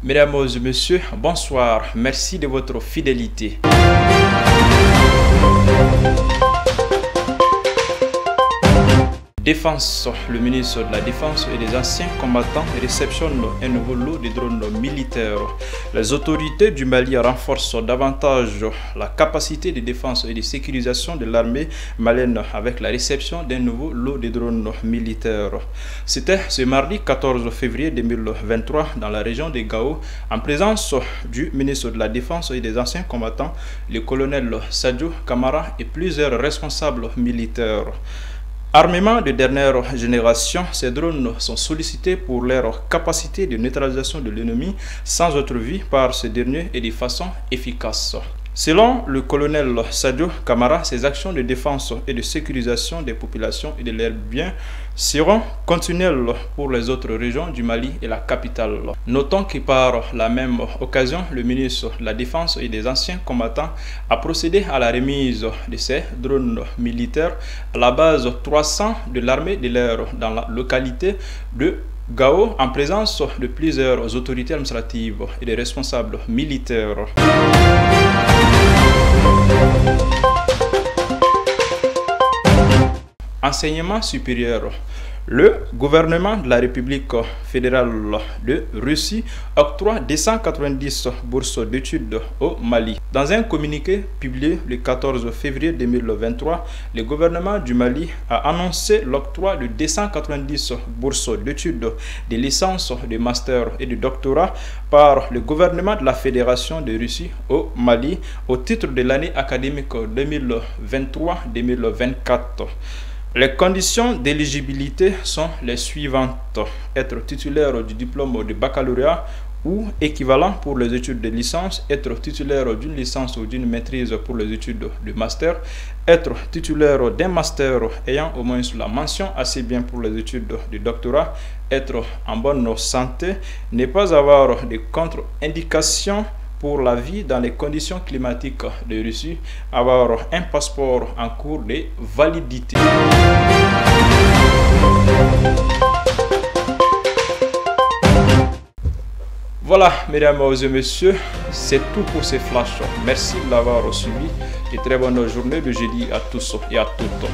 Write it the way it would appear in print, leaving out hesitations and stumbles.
Mesdames et messieurs, bonsoir. Merci de votre fidélité. Défense, le ministre de la Défense et des anciens combattants réceptionne un nouveau lot de drones militaires. Les autorités du Mali renforcent davantage la capacité de défense et de sécurisation de l'armée malienne avec la réception d'un nouveau lot de drones militaires. C'était ce mardi 14 février 2023 dans la région de Gao, en présence du ministre de la Défense et des anciens combattants, le colonel Sadio Kamara et plusieurs responsables militaires. Armement de dernière génération, ces drones sont sollicités pour leur capacité de neutralisation de l'ennemi sans être vus par ce dernier et de façon efficace. Selon le colonel Sadio Kamara, ces actions de défense et de sécurisation des populations et de leurs biens seront continuelles pour les autres régions du Mali et la capitale. Notons que par la même occasion, le ministre de la Défense et des anciens combattants a procédé à la remise de ces drones militaires à la base 300 de l'armée de l'air dans la localité de Gao en présence de plusieurs autorités administratives et des responsables militaires. Enseignement supérieur. Le gouvernement de la République fédérale de Russie octroie 290 bourses d'études au Mali. Dans un communiqué publié le 14 février 2023, le gouvernement du Mali a annoncé l'octroi de 290 bourses d'études de licence, de master et de doctorat par le gouvernement de la Fédération de Russie au Mali au titre de l'année académique 2023-2024. Les conditions d'éligibilité sont les suivantes. Être titulaire du diplôme de baccalauréat ou équivalent pour les études de licence, être titulaire d'une licence ou d'une maîtrise pour les études de master, être titulaire d'un master ayant au moins la mention assez bien pour les études de doctorat, être en bonne santé, ne pas avoir de contre-indications pour la vie dans les conditions climatiques de Russie, avoir un passeport en cours de validité. Voilà, mesdames et messieurs, c'est tout pour ces flashs. Merci de l'avoir suivi et très bonne journée de jeudi à tous et à toutes.